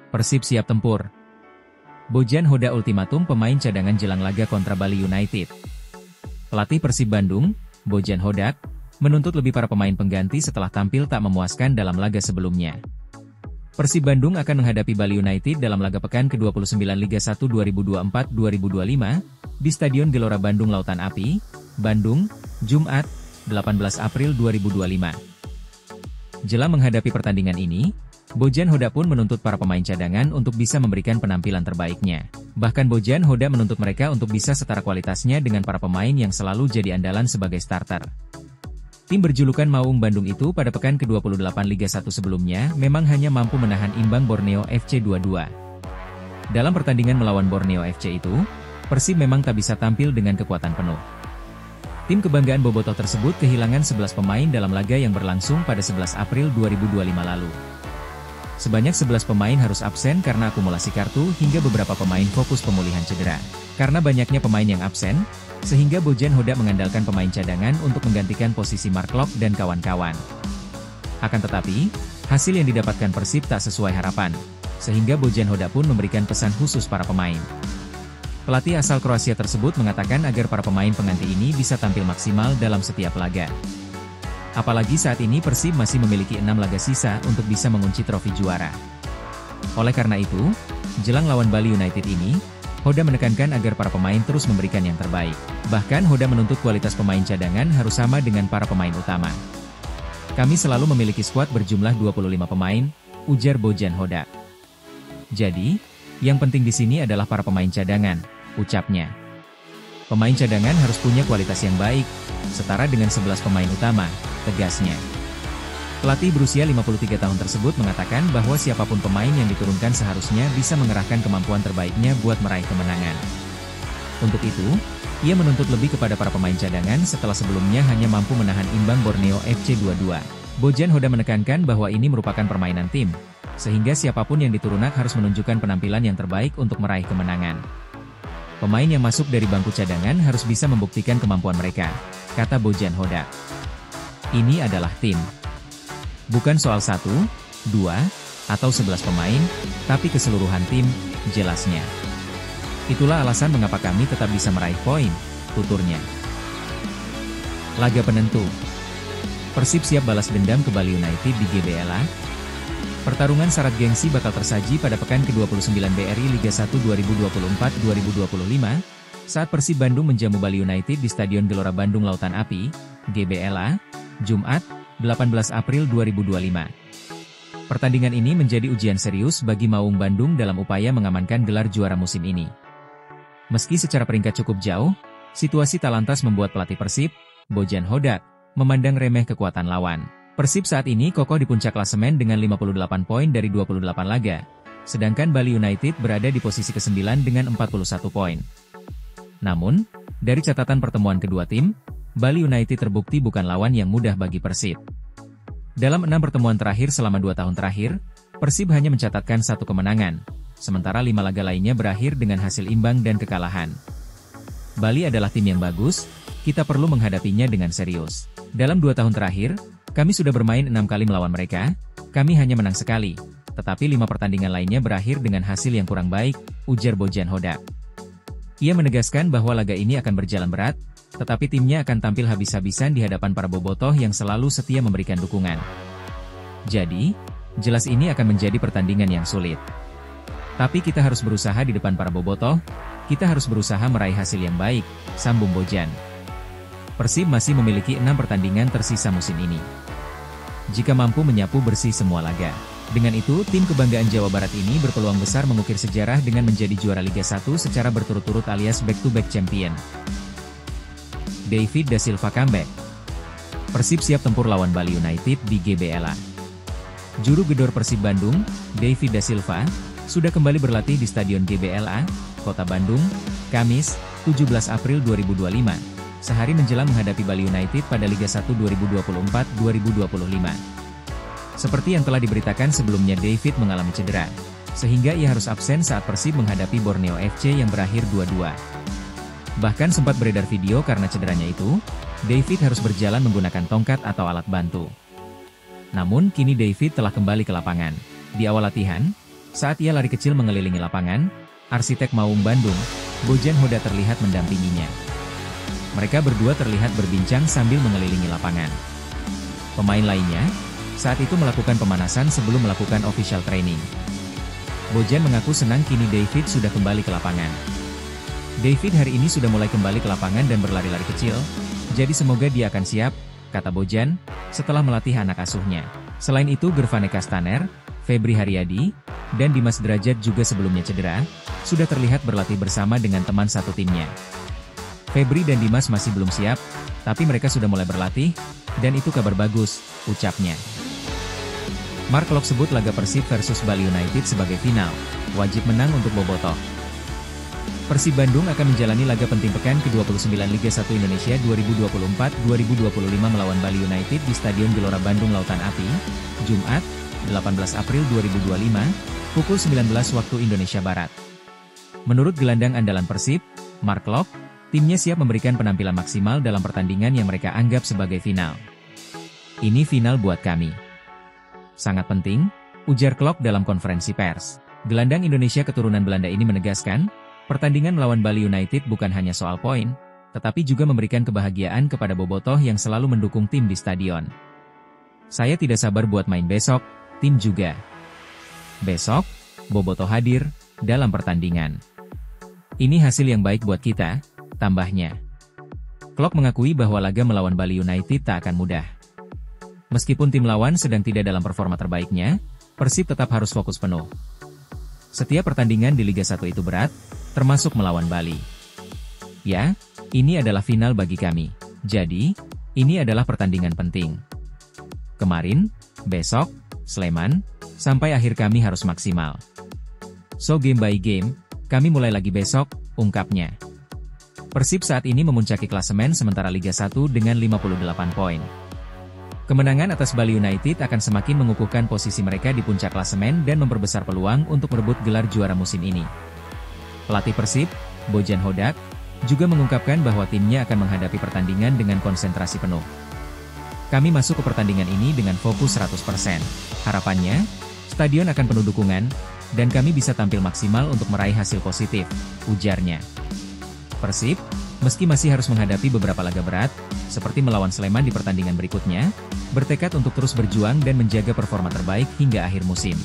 Persib siap tempur. Bojan Hoda ultimatum pemain cadangan jelang laga kontra Bali United. Pelatih Persib Bandung, Bojan Hodak, menuntut lebih para pemain pengganti setelah tampil tak memuaskan dalam laga sebelumnya. Persib Bandung akan menghadapi Bali United dalam laga pekan ke-29 Liga 1 2024-2025 di Stadion Gelora Bandung Lautan Api, Bandung, Jumat, 18 April 2025. Jelang menghadapi pertandingan ini, Bojan Hoda pun menuntut para pemain cadangan untuk bisa memberikan penampilan terbaiknya. Bahkan Bojan Hoda menuntut mereka untuk bisa setara kualitasnya dengan para pemain yang selalu jadi andalan sebagai starter. Tim berjulukan Maung Bandung itu pada pekan ke-28 Liga 1 sebelumnya memang hanya mampu menahan imbang Borneo FC 2-2. Dalam pertandingan melawan Borneo FC itu, Persib memang tak bisa tampil dengan kekuatan penuh. Tim kebanggaan Bobotoh tersebut kehilangan 11 pemain dalam laga yang berlangsung pada 11 April 2025 lalu. Sebanyak 11 pemain harus absen karena akumulasi kartu hingga beberapa pemain fokus pemulihan cedera. Karena banyaknya pemain yang absen, sehingga Bojan Hoda mengandalkan pemain cadangan untuk menggantikan posisi Mark Lok dan kawan-kawan. Akan tetapi, hasil yang didapatkan Persib tak sesuai harapan, sehingga Bojan Hoda pun memberikan pesan khusus para pemain. Pelatih asal Kroasia tersebut mengatakan agar para pemain pengganti ini bisa tampil maksimal dalam setiap laga. Apalagi saat ini Persib masih memiliki 6 laga sisa untuk bisa mengunci trofi juara. Oleh karena itu, jelang lawan Bali United ini, Hoda menekankan agar para pemain terus memberikan yang terbaik. Bahkan Hoda menuntut kualitas pemain cadangan harus sama dengan para pemain utama. Kami selalu memiliki skuad berjumlah 25 pemain, ujar Bojan Hoda. Jadi, yang penting di sini adalah para pemain cadangan, ucapnya. Pemain cadangan harus punya kualitas yang baik, setara dengan 11 pemain utama, tegasnya. Pelatih berusia 53 tahun tersebut mengatakan bahwa siapapun pemain yang diturunkan seharusnya bisa mengerahkan kemampuan terbaiknya buat meraih kemenangan. Untuk itu, ia menuntut lebih kepada para pemain cadangan setelah sebelumnya hanya mampu menahan imbang Borneo FC 2-2. Bojan Hoda menekankan bahwa ini merupakan permainan tim, sehingga siapapun yang diturunkan harus menunjukkan penampilan yang terbaik untuk meraih kemenangan. Pemain yang masuk dari bangku cadangan harus bisa membuktikan kemampuan mereka, kata Bojan Hoda. Ini adalah tim. Bukan soal 1, 2, atau 11 pemain, tapi keseluruhan tim, jelasnya. Itulah alasan mengapa kami tetap bisa meraih poin, tuturnya. Laga penentu. Persib siap balas dendam ke Bali United di GBLA. Pertarungan syarat gengsi bakal tersaji pada pekan ke-29 BRI Liga 1 2024-2025, saat Persib Bandung menjamu Bali United di Stadion Gelora Bandung Lautan Api, GBLA, Jumat, 18 April 2025. Pertandingan ini menjadi ujian serius bagi Maung Bandung dalam upaya mengamankan gelar juara musim ini. Meski secara peringkat cukup jauh, situasi tak lantas membuat pelatih Persib, Bojan Hodak, memandang remeh kekuatan lawan. Persib saat ini kokoh di puncak klasemen dengan 58 poin dari 28 laga, sedangkan Bali United berada di posisi ke-9 dengan 41 poin. Namun, dari catatan pertemuan kedua tim, Bali United terbukti bukan lawan yang mudah bagi Persib. Dalam 6 pertemuan terakhir selama 2 tahun terakhir, Persib hanya mencatatkan 1 kemenangan, sementara 5 laga lainnya berakhir dengan hasil imbang dan kekalahan. Bali adalah tim yang bagus, kita perlu menghadapinya dengan serius. Dalam 2 tahun terakhir, kami sudah bermain 6 kali melawan mereka, kami hanya menang sekali, tetapi 5 pertandingan lainnya berakhir dengan hasil yang kurang baik, ujar Bojan Hoda. Ia menegaskan bahwa laga ini akan berjalan berat, tetapi timnya akan tampil habis-habisan di hadapan para bobotoh yang selalu setia memberikan dukungan. Jadi, jelas ini akan menjadi pertandingan yang sulit. Tapi kita harus berusaha di depan para bobotoh, kita harus berusaha meraih hasil yang baik, sambung Bojan. Persib masih memiliki 6 pertandingan tersisa musim ini. Jika mampu menyapu bersih semua laga, dengan itu tim kebanggaan Jawa Barat ini berpeluang besar mengukir sejarah dengan menjadi juara Liga 1 secara berturut-turut alias back-to-back champion. David Da Silva comeback. Persib siap tempur lawan Bali United di GBLA. Juru gedor Persib Bandung, David Da Silva, sudah kembali berlatih di Stadion GBLA, Kota Bandung, Kamis, 17 April 2025, sehari menjelang menghadapi Bali United pada Liga 1 2024-2025. Seperti yang telah diberitakan sebelumnya, David mengalami cedera, sehingga ia harus absen saat Persib menghadapi Borneo FC yang berakhir 2-2. Bahkan sempat beredar video karena cederanya itu, David harus berjalan menggunakan tongkat atau alat bantu. Namun kini David telah kembali ke lapangan. Di awal latihan, Saat ia lari kecil mengelilingi lapangan, arsitek Maung Bandung, Bojan Hodak terlihat mendampinginya. Mereka berdua terlihat berbincang sambil mengelilingi lapangan. Pemain lainnya, saat itu melakukan pemanasan sebelum melakukan official training. Bojan mengaku senang kini David sudah kembali ke lapangan. David hari ini sudah mulai kembali ke lapangan dan berlari-lari kecil, jadi semoga dia akan siap, kata Bojan, setelah melatih anak asuhnya. Selain itu Gervane Kastaner, Febri Haryadi, dan Dimas Derajat juga sebelumnya cedera, sudah terlihat berlatih bersama dengan teman satu timnya. Febri dan Dimas masih belum siap, tapi mereka sudah mulai berlatih, dan itu kabar bagus, ucapnya. Mark Klok sebut laga Persib versus Bali United sebagai final, wajib menang untuk Bobotoh. Persib Bandung akan menjalani laga penting pekan ke-29 Liga 1 Indonesia 2024-2025 melawan Bali United di Stadion Gelora Bandung Lautan Api, Jumat, 18 April 2025, pukul 19 waktu Indonesia Barat. Menurut gelandang andalan Persib, Mark Klok, timnya siap memberikan penampilan maksimal dalam pertandingan yang mereka anggap sebagai final. Ini final buat kami. Sangat penting, ujar Klok dalam konferensi pers. Gelandang Indonesia keturunan Belanda ini menegaskan, pertandingan melawan Bali United bukan hanya soal poin, tetapi juga memberikan kebahagiaan kepada Bobotoh yang selalu mendukung tim di stadion. Saya tidak sabar buat main besok, tim juga. Besok, Bobotoh hadir dalam pertandingan. Ini hasil yang baik buat kita, tambahnya. Klok mengakui bahwa laga melawan Bali United tak akan mudah. Meskipun tim lawan sedang tidak dalam performa terbaiknya, Persib tetap harus fokus penuh. Setiap pertandingan di Liga 1 itu berat, termasuk melawan Bali. Ya, ini adalah final bagi kami. Jadi, ini adalah pertandingan penting. Kemarin, besok, Sleman, sampai akhir kami harus maksimal. So game by game, kami mulai lagi besok, ungkapnya. Persib saat ini memuncaki klasemen sementara Liga 1 dengan 58 poin. Kemenangan atas Bali United akan semakin mengukuhkan posisi mereka di puncak klasemen dan memperbesar peluang untuk merebut gelar juara musim ini. Pelatih Persib, Bojan Hodak, juga mengungkapkan bahwa timnya akan menghadapi pertandingan dengan konsentrasi penuh. Kami masuk ke pertandingan ini dengan fokus 100%. Harapannya, stadion akan penuh dukungan, dan kami bisa tampil maksimal untuk meraih hasil positif, ujarnya. Persib, meski masih harus menghadapi beberapa laga berat, seperti melawan Sleman di pertandingan berikutnya, bertekad untuk terus berjuang dan menjaga performa terbaik hingga akhir musim.